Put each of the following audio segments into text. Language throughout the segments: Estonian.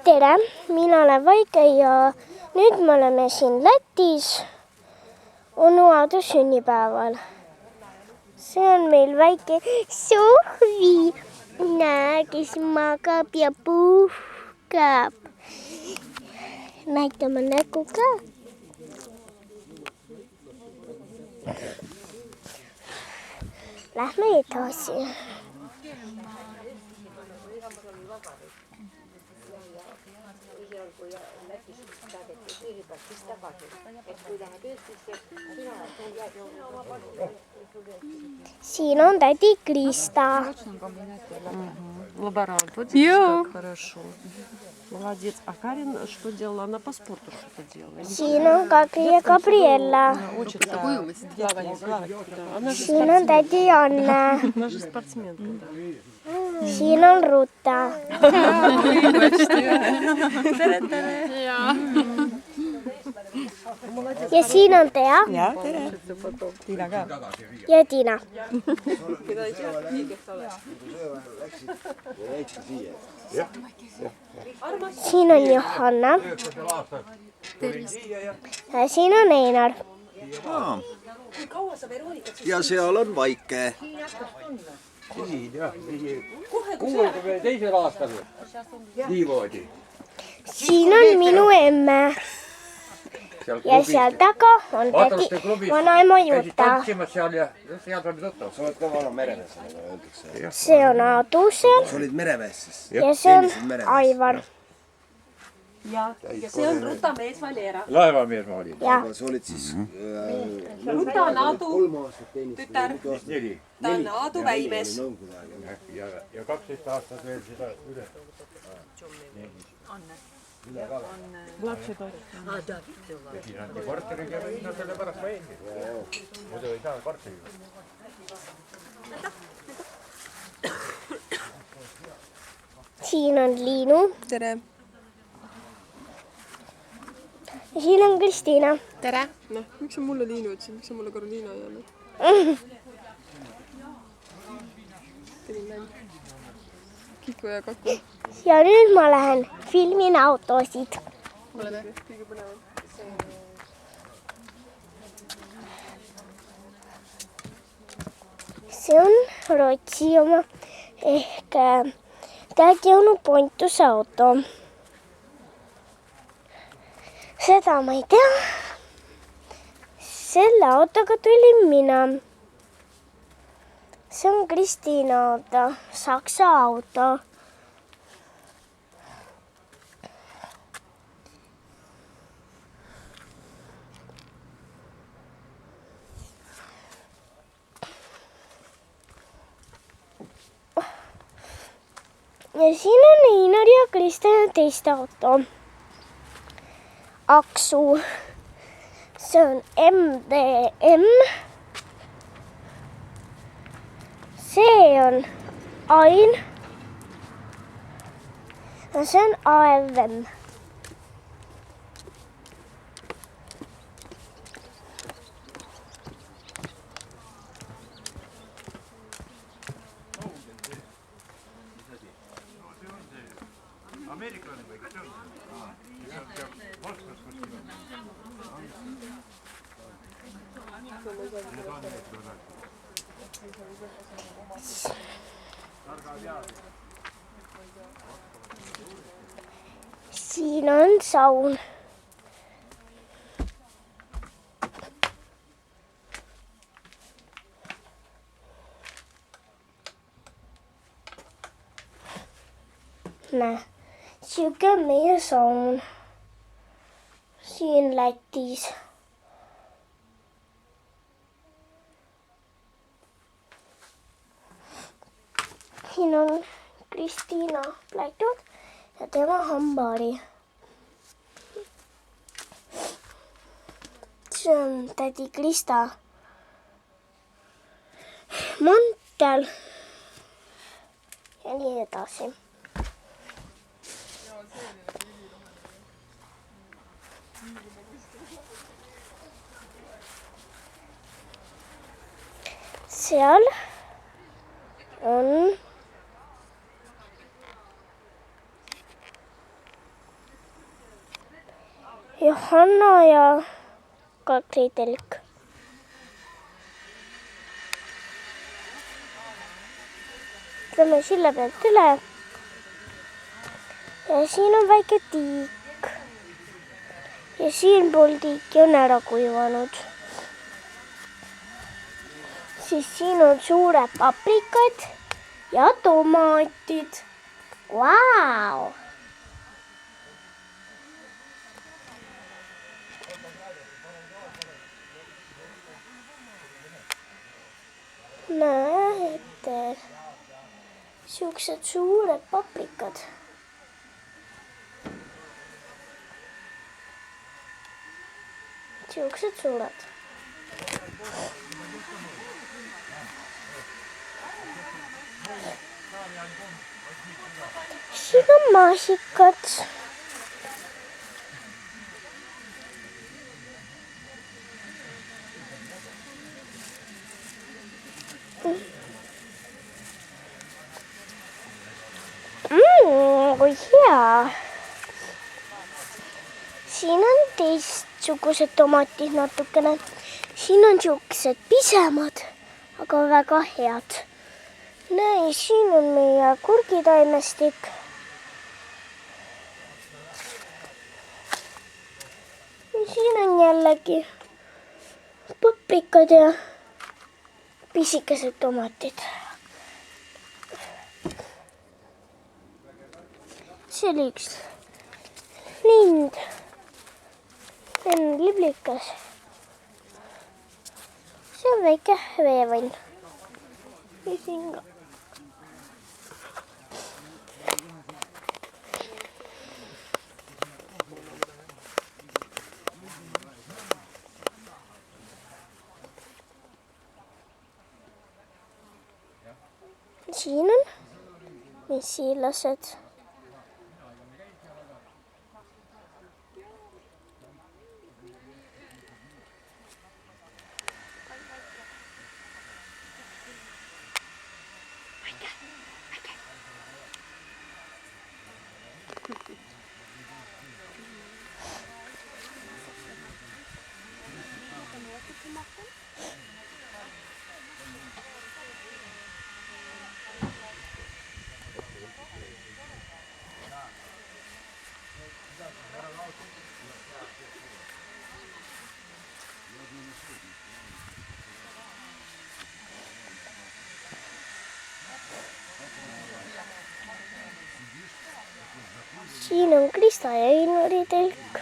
Tere, mina olen Vaike ja nüüd me oleme siin Lätis onu Aadu sünnipäeval. See on meil väike Sohvi, kes magab ja puhkab. Näitame nägu ka. Lähme edasi. Siin on tädi Krista. Лаборант. Вот так хорошо. Молодец. А Карин что делала? Она по спорту что-то делала. Siin on Kadri ja Gabriella. Siin on tädi Anne. Она же спортсменка. Siin on Ruta. Ja siin on Tea. Ja, tere. Tiina ka. Ja Tiina. Siin on Johanna. Ja siin on Einar. Ja seal on Vaike. 62 aastal niimoodi. Siin on minu emme. Ja seal taga on tädi vanaema Juta. Tantsimas seal ja seal on tuttav. Sa oled ka vana meremees, nagu öeldakse. See on Aadu seal. Sa olid meremees siis? Ja see on Aivar. Ja see on Ruta mees Valera. Laevamees ma olin. Ja Sa olid siis... Ruta on Aadu 3 aastat teenist. tütar. 4. Ta on Aadu väimees. Ja 12 aastat veel seda üle. Mладший дочь. Ja siin on korteriga ja no sellepärast ma jäingi. Muidu ei saa korteriga. siin on Liinu. Tere. Ja siin on Kristiina. Tere. Noh, miks sa mulle Liinu ütlesid, miks sa mulle Karoliina ei anna? Tegin näin. Kiku ja Kaku. Ja nüüd ma lähen filmin autosid. Kõige põnevam. See on Rootsi oma ehk tädi onu Pontuse auto. Seda ma ei tea. Selle autoga tulin mina. See on Kristiina auto, Saksa auto. Ja siin on Einar ja Krista ja teiste auto. Aksu. See on MDM. See on Ain. Ja see on AFM. Ameeriklane või kas see on? Moskvas kuskil on. Siin on saun. Näe, siuke on meie saun siin Lätis. Siin on Kristiina plätud ja tema hambari. See on tädi Krista mantel ja nii edasi. Seal on Johanna ja Katri telk. Lähme silla pealt üle. Ja siin on väike tiik. Ja siinpool tiiki on ära kuivanud. Siis siin on suured paprikad ja tomatid. Vau! Näete, siuksed suured paprikad. Siuksed suured. Siin on maasikad. Kui hea. Siin on teistsugused tomatid natukene. Siin on siuksed pisemad, aga väga head. Näe, siin on meie kurgitaimestik. Ja siin on jällegi paprikad ja pisikesed tomatid. See oli üks lind. See on liblikas. See on väike veevann. Ja siin ka. Siin on mesilased. Siin on Krista ja Einari telk.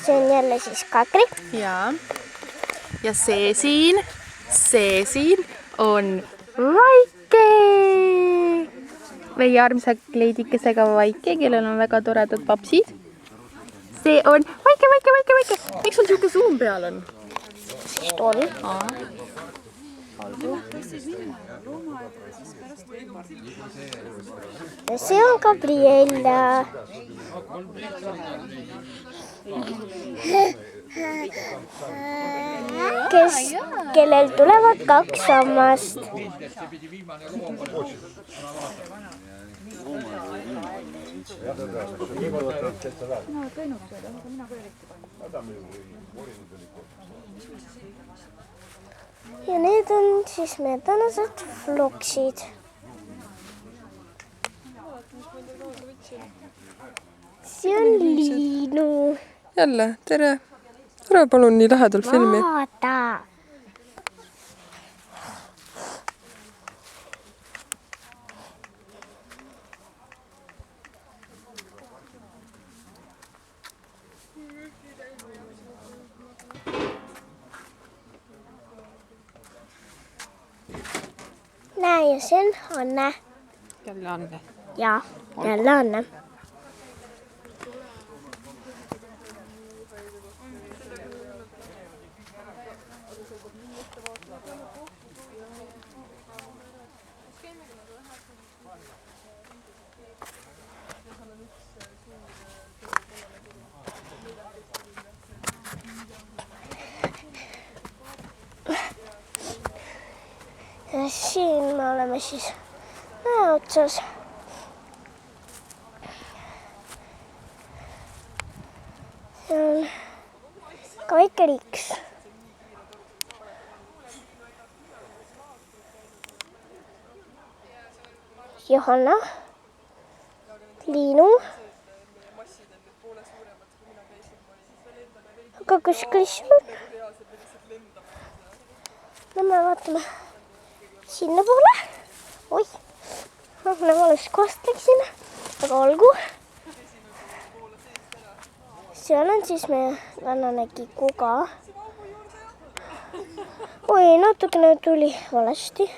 See on jälle siis Katri. Ja see siin on Vaike. Meie armsa kleidikesega Vaike, kellel on väga toredad papsid. See on Vaike. Miks sul siuke suum peal on? Siis on. Ja see on Gabriella. Kellel tulevad 2 sammast. Ja need on siis meie tänased vlogsid. See on Liinu. Jälle, tere. Ära palun nii lähedalt filmi. Vaata. Näe, ja see on Anne. Jälle Anne. Ja, jälle Anne. Siin me oleme siis mäe otsas. See on ka väike liiks. Johanna, Liinu. Aga kus Kris on? No me vaatame sinna poole. Oi, me valest kohast läksime, aga olgu. Seal on siis meie tänane kikuga. Oi, natukene tuli valesti.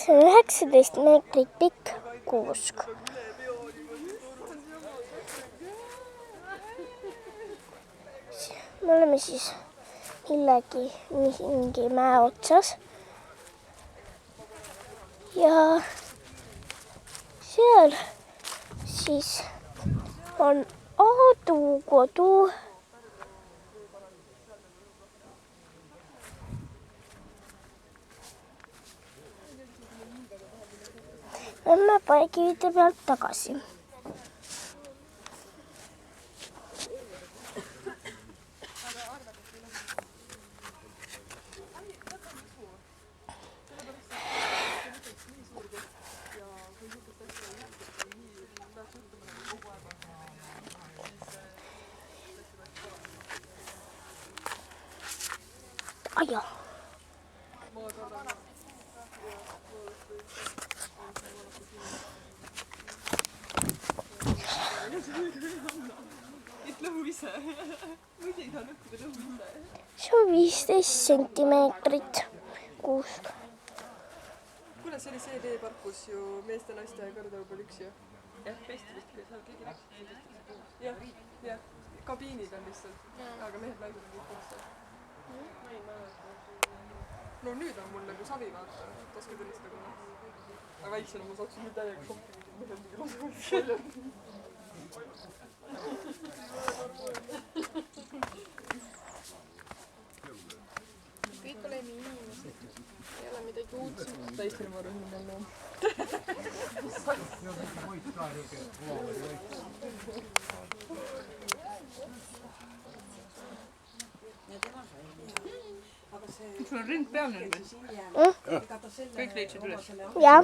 See on 19 meetrit pikk kuusk. Me oleme siis mingi mäe otsas. Ja seal siis on Aadu kodu. Lähme paekivide pealt tagasi. Aja. See on 15 sentimeetrit kuusk. Kuule, see oli see teepark, kus ju meeste, naiste ja kõrde peal üks ju. Jah, vist. Jah, kabiinid on lihtsalt. Aga mehed, naised on kõik koos. No nüüd on mul nagu savi vaata, et oskad ennast nagu. Aga väiksena ma saaksin nüüd täiega kohti, mehed mingi lasavad välja. Kõik oleme inimesed. Ei ole midagi uudset. Täiesti ma arvan, et ma olen. Sul on ring peal nüüd või? Kõik leidsid üles? Jah.